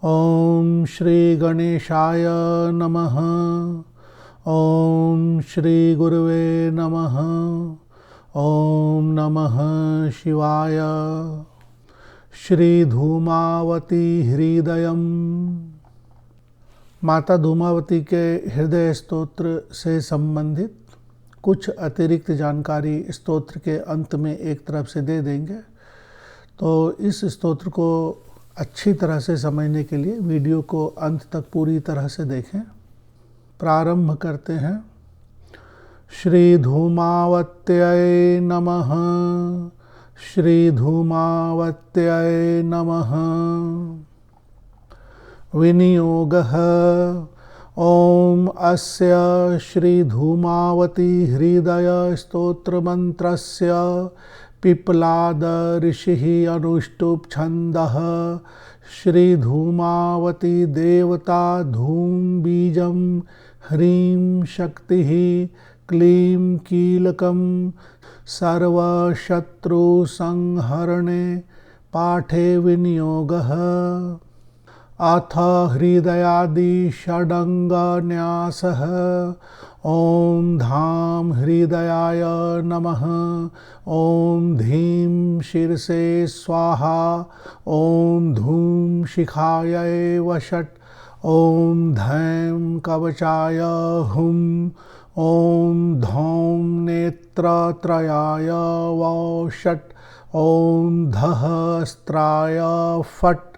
ओम श्री गणेशाय नमः। ओम श्री गुरुवे नमः। ओम नमः शिवाय। श्री धूमावती हृदयम। माता धूमावती के हृदय स्तोत्र से संबंधित कुछ अतिरिक्त जानकारी स्तोत्र के अंत में एक तरफ से दे देंगे। तो इस स्तोत्र को अच्छी तरह से समझने के लिए वीडियो को अंत तक पूरी तरह से देखें। प्रारंभ करते हैं। श्री धूमावत्यै नमः। श्री धूमावत्यै नमः। विनियोगः। ओम अस्य श्री धूमावती हृदय स्तोत्र मंत्रस्य पिप्लाद ऋषिः अनुष्टुप् छन्दः। श्री धूमावती देवता धूम बीजं ह्रीं शक्तिः क्लीं कीलकं सर्वशत्रु संहरणे पाठे विनियोगः। अथ हृदयादि षडंगन्यासः। ओम धाम हृदयाय नमः। ओम धीं शीर्षे स्वाहा। ओम धूम शिखायै वषट्। ओम धैं कवचाय हुम्। ओम धौं नेत्रत्रयाय वषट्। ओम धः अस्त्राय फट्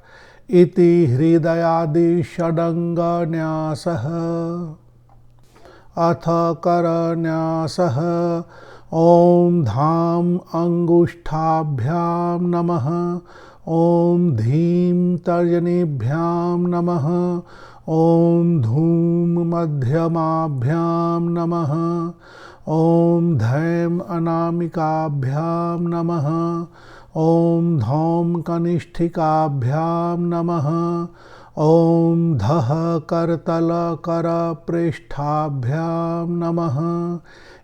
इति हृदयादि षडंगन्यासः। अथ करन्यासः। ओम धाम अंगुष्ठाभ्यां नमः। ओम धीं तर्जनीभ्यां नमः। ओम धूम मध्यमाभ्यां नमः। ओम धैं अनामिकाभ्यां नमः। ओम धौं कनिष्ठिकाभ्यां नमः। ओम धः करतल करपृष्ठाभ्यां नमः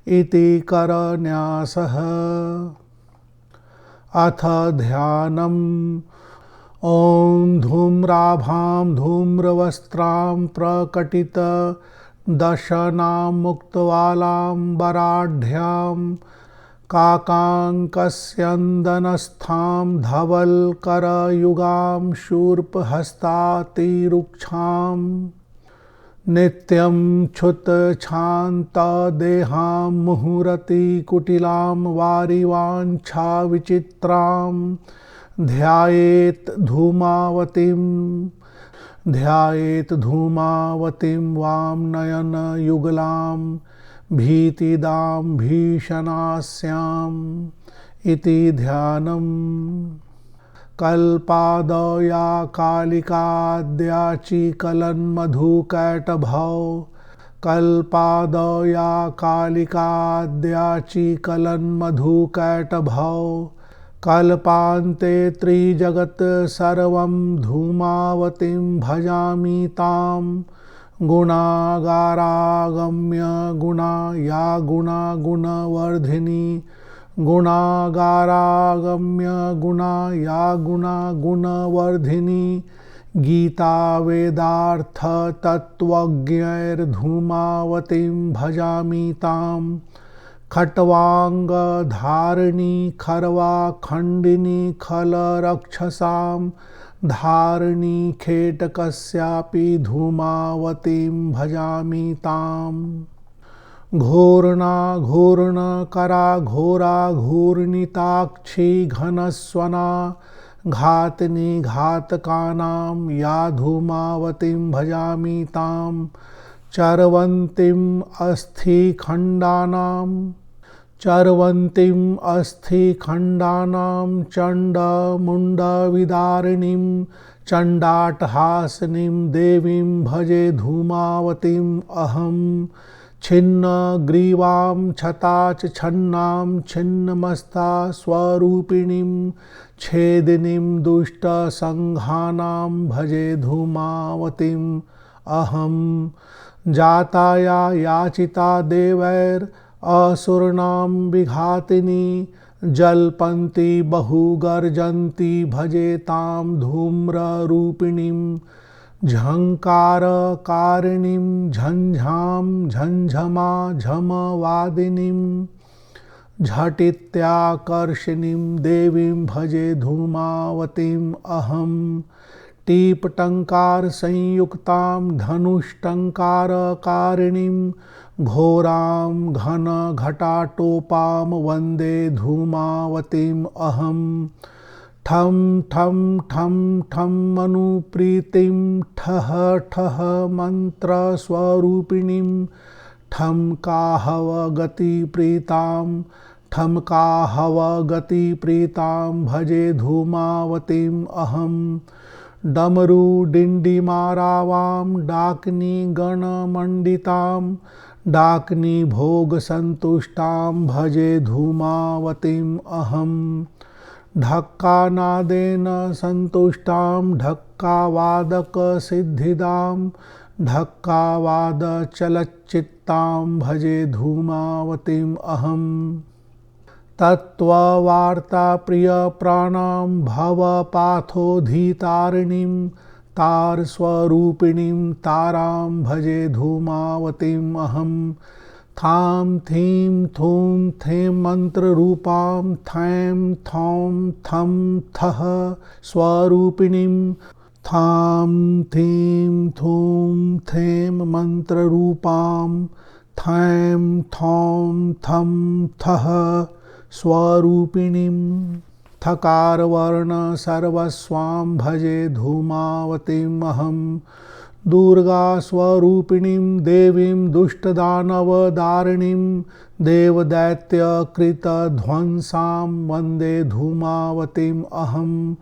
इति करन्यासः। अथ ध्यानम्। ओम धूम्राभां धूम्रवस्त्रां प्रकटित दशनां मुक्तवालां वराढ्यां काकाङ्कस्यन्दनस्थां धवलकरयुगां शूर्पहस्तातिरुक्षां नित्यं क्षुतछान्तदेहां मुहुरतिकुटिलां वारिवाञ्छाविचित्रां ध्यायेत् धूमावतीं वां नयनयुगलां भीतिदां भीषणास्याम् इति ध्यानम्। कल्पादया कालिकाद्याचिकलन्मधुकैटभौ। कल्पादया कालिकाद्याचिकलन्मधुकैटभौ। कल्पान्ते त्रिजगत् सर्वं धूमावतीं भजामि ताम्। गुणागारागम्य गुणा या गुणा गुणवर्धिनी। गुणागारागम्य गुणा या गुणा गुणवर्धिनी। गीता वेदार्थ तत्त्वज्ञैर्धूमावतीं भजामि ताम्। खट्वांगधारिणी खर्वाखण्डिनी खलरक्षसां धारिणी खेटकस्यापि धूमावतीं भजामि ताम्। घूर्णा घूर्णकरा घोरा घूर्णिताक्षी घनस्वना घातिनी घातकानां या धूमावतीं भजामि ताम्। चर्वन्तीं अस्थिखण्डानां चण्डमुण्डविदारिणीं चण्डाटहासिनीं देवीं भजे धूमावतीम् अहम्। छिन्नग्रीवां छताच्छन्नां छिन्नमस्ता स्वरूपिणीं छेदिनीं दुष्टसङ्घानां भजे धूमावतीम् अहम्। जाताया याचिता देवैरसुराणां विघातिनी जल्पन्ति बहुगर्जन्ति भजे तां धूम्ररूपिणीं झङ्कारकारिणीं झञ्झां झञ्झमा झमवादिनीं झटित्याकर्षिणीं देवीं भजे धूमावतीम् अहं। टीपटङ्कार संयुक्तां धनुष्टङ्कारकारिणीं घोरां घनघटाटोपां वन्दे धूमावतीम् अहं। ठं ठं ठं ठं अनुप्रीतिं ठः ठः मन्त्रस्वरूपिणीं ठमकाहवगतिप्रीतां भजे धूमावतीम् अहं। डमरुडिण्डिमारावां डाकिनी गणमण्डितां डाकिनी भोगसन्तुष्टां भजे धूमावतीम् अहं। ढक्कानादेन सन्तुष्टां ढक्कावादकसिद्धिदां ढक्कावादचलच्चित्तां भजे धूमावतीम् अहं। तत्त्ववार्ताप्रियप्राणां भवपाथोद्धितारिणीं तारस्वरूपिणीं तारां भजे धूमावतीम् अहं। थां थीं थूं थें मन्त्ररूपां थैं थौं थं थः स्वरूपिणीं थां थीं थूं थें मन्त्ररूपां थैं थौं थं थः स्वरूपिणीं थकारवर्ण सर्वस्वां भजे धूमावतीम् अहं। दुर्गा स्वरूपिणीं देवीं दुष्टदानवदारिणीं देवदैत्यकृतध्वंसां वन्दे धूमावतीम् अहं।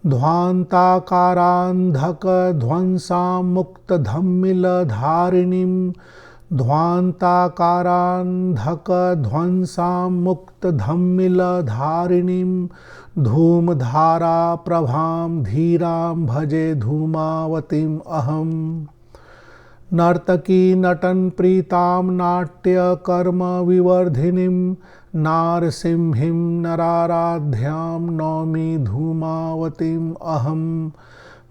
ध्वान्ताकारान्धकध्वंसां मुक्तधम्मिलधारिणीं ध्वान्ताकारान्धकध्वंसां मुक्तधम्मिलधारिणीं धूमधाराप्रभां धीरां भजे धूमावतीम् अहं। नर्तकी नटनप्रीतां नाट्यकर्मविवर्धिनीं नारसिंहीं नराराध्यां नौमि धूमावतीम् अहं।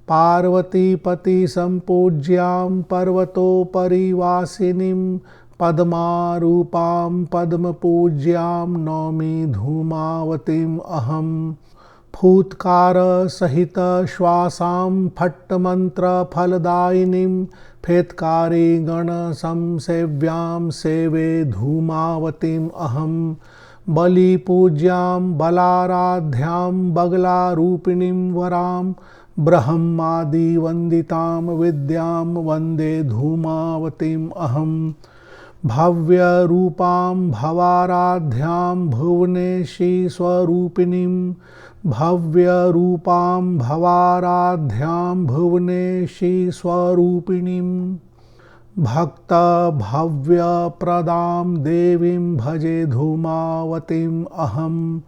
पार्वतीपतिसम्पूज्यां पर्वतोपरिवासिनीं पद्मारूपां पद्मपूज्यां नौमि धूमावतीम् अहं। फूत्कारसहितश्वासां फट्टमन्त्रफलदायिनीं फेत्कारिगणसंसेव्यां सेवे धूमावतीम् अहं। बलिपूज्यां बलाराध्यां बगलारूपिणीं वरां ब्रह्मादिवन्दितां विद्यां वन्दे धूमावतीम् अहं। भव्यरूपां भवाराध्यां भुवनेशी स्वरूपिणीं भव्यरूपां भवाराध्यां भुवनेशी स्वरूपिणीं भक्तभव्यप्रदां देवीं भजे धूमावतीम् अहं।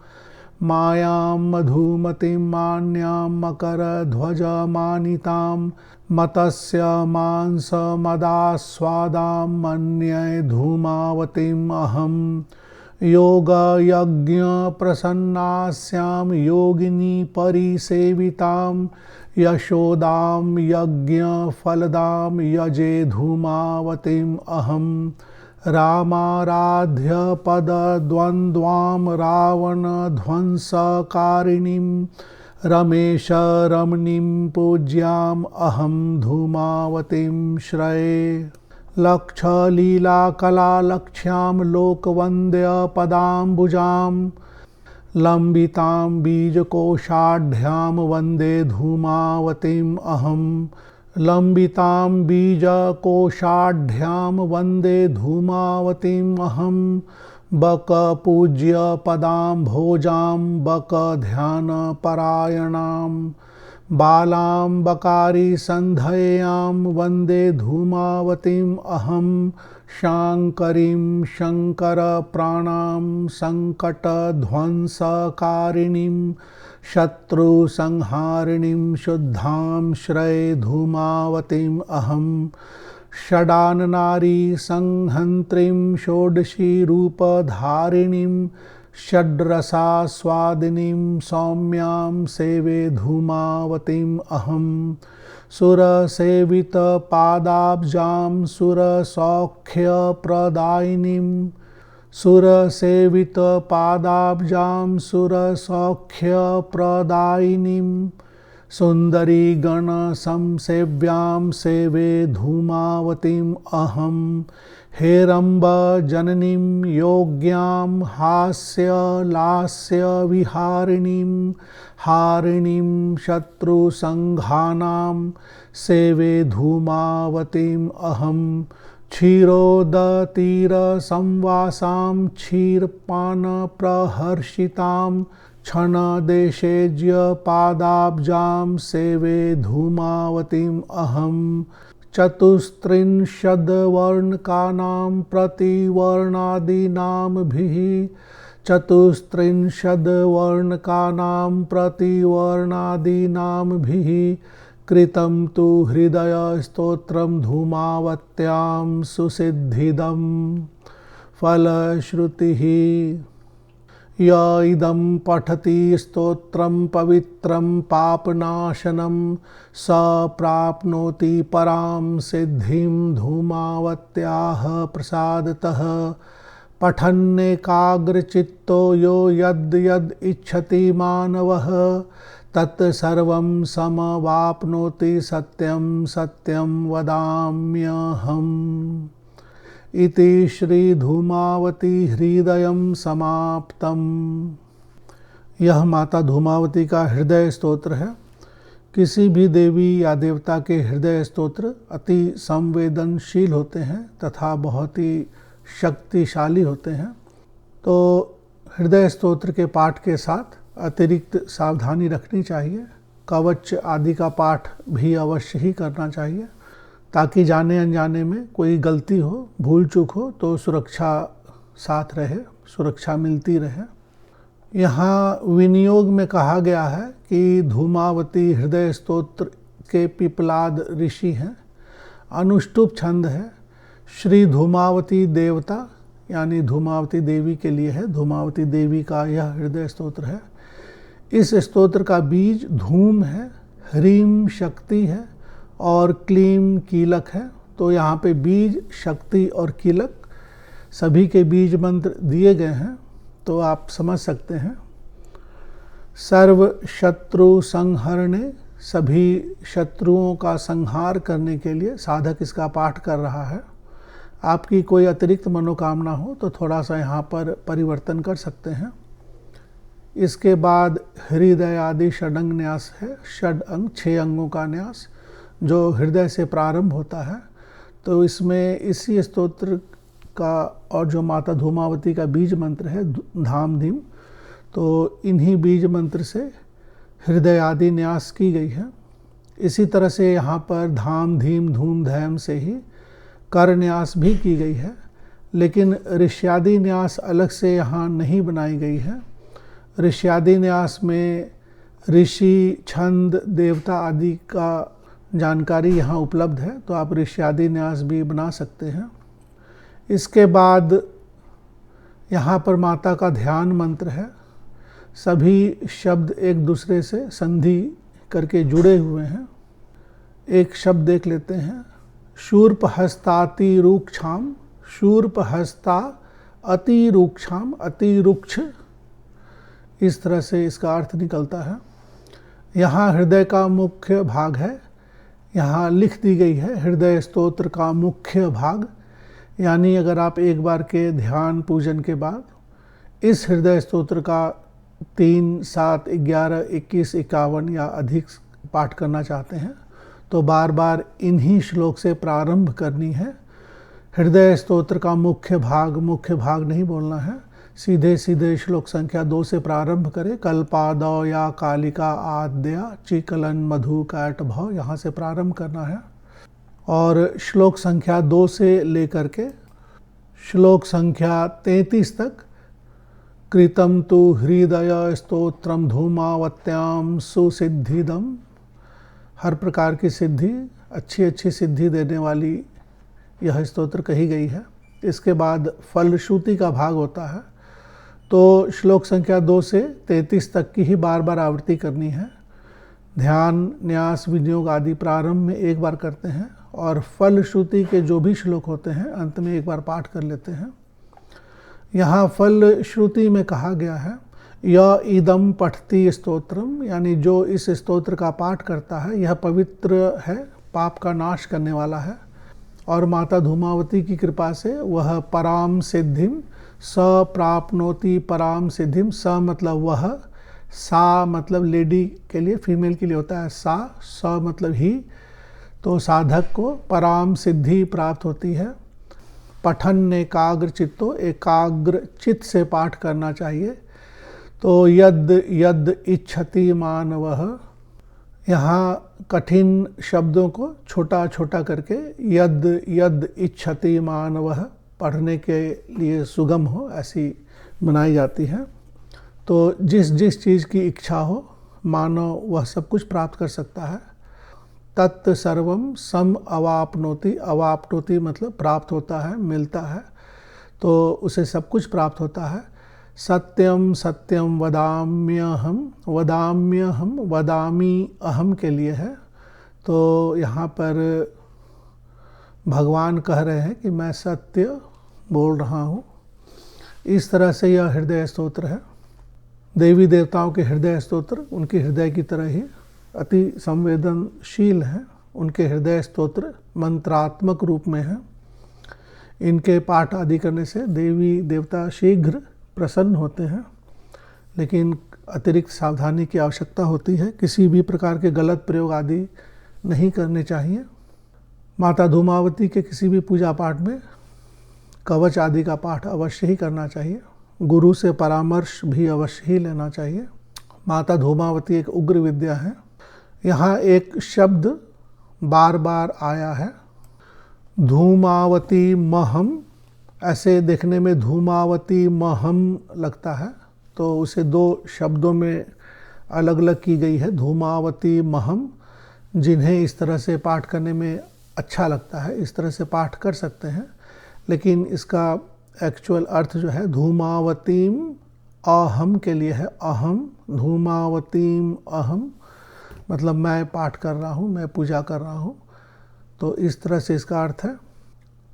मायां मधुमतीं मान्यां मकरध्वजमानितां मतस्य मांसमदास्वादां मन्ये धूमावतीम् अहं। योगयज्ञप्रसन्नास्यां योगिनी परिसेवितां यशोदां यज्ञफलदां यजे धूमावतीम् अहं। रामाराध्यपदद्वन्द्वां रावणध्वंसकारिणीं रमेशरमणीं पूज्याम् अहं धूमावतीं श्रये। लक्षलीलाकलालक्ष्यां लोकवन्द्यपदाम्बुजां लम्बितां बीजकोषाढ्यां वन्दे धूमावतीम् अहं। लम्बितां बीजकोषाढ्यां वन्दे धूमावतीम् अहं। बकपूज्यपदां भोजां बकध्यानपरायणां बालां बकारिसन्ध्ययां वन्दे धूमावतीम् अहं। शाङ्करीं शङ्करप्राणां सङ्कटध्वंसकारिणीं शत्रुसंहारिणीं शुद्धां श्रये धूमावतीम् अहं। षडाननारी संहन्त्रीं षोडशी रूपधारिणीं षड्रसास्वादिनीं सौम्यां सेवे धूमावतीम् अहं। सुरसेवितपादाब्जां सुरसौख्यप्रदायिनीं सुरसेवितपादाब्जां सुरसौख्यप्रदायिनीं सुन्दरीगणसंसेव्यां सेवे धूमावतीम् अहं हेरम्बजननीं योग्यां हास्यलास्यविहारिणीं हारिणीं शत्रुसङ्घानां सेवे धूमावतीम् अहं क्षीरोदतीरसंवासां क्षीरपानप्रहर्षितां क्षणदेशेज्यपादाब्जां सेवे धूमावतीम् अहं चतुस्त्रिंशद्वर्णकानां प्रतिवर्णादीनामभिः चतुस्त्रिंशद्वर्णकानां प्रतिवर्णादीनामभिः कृतं तु हृदयस्तोत्रं धूमावत्यां सुसिद्धिदं फलश्रुतिः य इदं पठति स्तोत्रं पवित्रं पापनाशनं स प्राप्नोति परां सिद्धिं धूमावत्याः प्रसादतः पठन्नेकाग्रचित्तो यो यद् यद् इच्छति मानवः तत्सर्वं समवाप्नोति सत्यं सत्यं वदाम्यहम् इति श्री धूमावती हृदयं समाप्तम्। यह माता धूमावती का हृदय स्तोत्र है। किसी भी देवी या देवता के हृदय स्तोत्र अति संवेदनशील होते हैं तथा बहुत ही शक्तिशाली होते हैं। तो हृदय स्तोत्र के पाठ के साथ अतिरिक्त सावधानी रखनी चाहिए। कवच आदि का पाठ भी अवश्य ही करना चाहिए ताकि जाने अनजाने में कोई गलती हो, भूल चूक हो तो सुरक्षा साथ रहे, सुरक्षा मिलती रहे। यहाँ विनियोग में कहा गया है कि धूमावती हृदय स्तोत्र के पिपलाद ऋषि हैं। अनुष्टुप छंद है। श्री धूमावती देवता यानी धूमावती देवी के लिए है। धूमावती देवी का यह हृदय स्तोत्र है। इस स्तोत्र का बीज धूम है, ह्रीम शक्ति है और क्लीम कीलक है। तो यहाँ पे बीज, शक्ति और कीलक सभी के बीज मंत्र दिए गए हैं, तो आप समझ सकते हैं। सर्व शत्रु संहरणे, सभी शत्रुओं का संहार करने के लिए साधक इसका पाठ कर रहा है। आपकी कोई अतिरिक्त मनोकामना हो तो थोड़ा सा यहाँ पर परिवर्तन कर सकते हैं। इसके बाद हृदय आदि षडंग न्यास है। षड अंग, 6 अंगों का न्यास जो हृदय से प्रारंभ होता है। तो इसमें इसी स्तोत्र का और जो माता धूमावती का बीज मंत्र है धाम धीम, तो इन्हीं बीज मंत्र से हृदय आदि न्यास की गई है। इसी तरह से यहाँ पर धाम धीम धूम धैम से ही कर न्यास भी की गई है, लेकिन ऋष्यादि न्यास अलग से यहाँ नहीं बनाई गई है। ऋष्यादि न्यास में ऋषि, छंद, देवता आदि का जानकारी यहाँ उपलब्ध है, तो आप ऋष्यादि न्यास भी बना सकते हैं। इसके बाद यहाँ पर माता का ध्यान मंत्र है। सभी शब्द एक दूसरे से संधि करके जुड़े हुए हैं। एक शब्द देख लेते हैं। शूर्पहस्तातिरूक्षाम, शूर्पहस्ता अतिरूक्षाम, अतिरुक्ष, इस तरह से इसका अर्थ निकलता है। यहाँ हृदय का मुख्य भाग है। यहाँ लिख दी गई है हृदय स्तोत्र का मुख्य भाग, यानी अगर आप एक बार के ध्यान पूजन के बाद इस हृदय स्तोत्र का 3, 7, 11, 21, 51 या अधिक पाठ करना चाहते हैं तो बार बार इन्हीं श्लोक से प्रारंभ करनी है। हृदय स्तोत्र का मुख्य भाग नहीं बोलना है। सीधे सीधे श्लोक संख्या 2 से प्रारंभ करें। कल्पादौ या कालिका आद्या चिकलन मधु कैट भव, यहाँ से प्रारंभ करना है। और श्लोक संख्या 2 से लेकर के श्लोक संख्या 33 तक कृतं तु हृदय स्तोत्रम धूमावत्याम सुसिद्धिदम, हर प्रकार की सिद्धि, अच्छी सिद्धि देने वाली यह स्तोत्र कही गई है। इसके बाद फलश्रुति का भाग होता है, तो श्लोक संख्या 2 से 33 तक की ही बार बार आवृत्ति करनी है। ध्यान, न्यास, विनियोग आदि प्रारंभ में एक बार करते हैं और फल श्रुति के जो भी श्लोक होते हैं अंत में एक बार पाठ कर लेते हैं। यहाँ फल श्रुति में कहा गया है य इदम पठति स्तोत्रम, यानी जो इस स्तोत्र का पाठ करता है यह पवित्र है, पाप का नाश करने वाला है और माता धूमावती की कृपा से वह पराम सिद्धिम स प्राप्नोति पराम सिद्धिम। स मतलब वह, सा मतलब लेडी के लिए, फीमेल के लिए होता है सा, स मतलब ही, तो साधक को पराम सिद्धि प्राप्त होती है। पठन एकाग्र चित्तो, एकाग्र चित्त से पाठ करना चाहिए। तो यद यद इच्छति मानवः, यहाँ कठिन शब्दों को छोटा छोटा करके यद यद इच्छति मानवः पढ़ने के लिए सुगम हो ऐसी बनाई जाती है। तो जिस जिस चीज़ की इच्छा हो मानव वह सब कुछ प्राप्त कर सकता है। तत् सर्वम सम अवाप्नोति, अवाप्नोति मतलब प्राप्त होता है, मिलता है, तो उसे सब कुछ प्राप्त होता है। सत्यम सत्यम वदाम्यहम, वदाम्यहम वदामी अहम के लिए है। तो यहाँ पर भगवान कह रहे हैं कि मैं सत्य बोल रहा हूँ। इस तरह से यह हृदय स्तोत्र है। देवी देवताओं के हृदय स्तोत्र उनके हृदय की तरह ही अति संवेदनशील हैं। उनके हृदय स्तोत्र मंत्रात्मक रूप में हैं। इनके पाठ आदि करने से देवी देवता शीघ्र प्रसन्न होते हैं, लेकिन अतिरिक्त सावधानी की आवश्यकता होती है। किसी भी प्रकार के गलत प्रयोग आदि नहीं करने चाहिए। माता धूमावती के किसी भी पूजा पाठ में कवच आदि का पाठ अवश्य ही करना चाहिए। गुरु से परामर्श भी अवश्य ही लेना चाहिए। माता धूमावती एक उग्र विद्या है। यहाँ एक शब्द बार बार आया है, धूमावती महम। ऐसे देखने में धूमावती महम लगता है, तो उसे दो शब्दों में अलग अलग की गई है, धूमावती महम। जिन्हें इस तरह से पाठ करने में अच्छा लगता है इस तरह से पाठ कर सकते हैं, लेकिन इसका एक्चुअल अर्थ जो है धूमावतीम अहम के लिए है। अहम, धूमावतीम अहम मतलब मैं पाठ कर रहा हूँ, मैं पूजा कर रहा हूँ। तो इस तरह से इसका अर्थ है।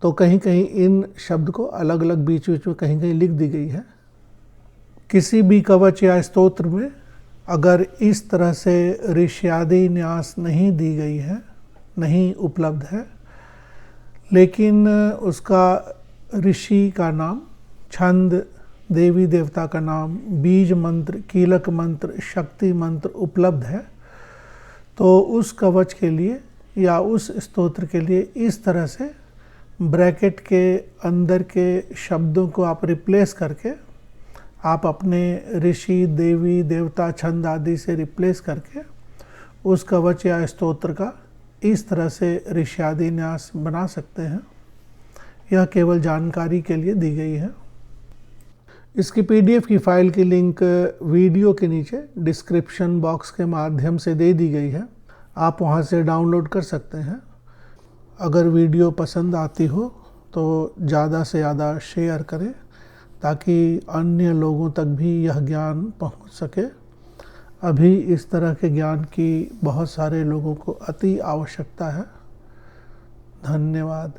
तो कहीं कहीं इन शब्द को अलग अलग बीच बीच में कहीं कहीं लिख दी गई है। किसी भी कवच या स्तोत्र में अगर इस तरह से ऋष्यादि न्यास नहीं दी गई है, नहीं उपलब्ध है, लेकिन उसका ऋषि का नाम, छंद, देवी देवता का नाम, बीज मंत्र, कीलक मंत्र, शक्ति मंत्र उपलब्ध है, तो उस कवच के लिए या उस स्तोत्र के लिए इस तरह से ब्रैकेट के अंदर के शब्दों को आप रिप्लेस करके, आप अपने ऋषि, देवी, देवता, छंद आदि से रिप्लेस करके उस कवच या स्तोत्र का इस तरह से ऋष्यादि न्यास बना सकते हैं। यह केवल जानकारी के लिए दी गई है। इसकी PDF की फाइल की लिंक वीडियो के नीचे डिस्क्रिप्शन बॉक्स के माध्यम से दे दी गई है। आप वहां से डाउनलोड कर सकते हैं। अगर वीडियो पसंद आती हो तो ज़्यादा से ज़्यादा शेयर करें ताकि अन्य लोगों तक भी यह ज्ञान पहुंच सके। अभी इस तरह के ज्ञान की बहुत सारे लोगों को अति आवश्यकता है। धन्यवाद।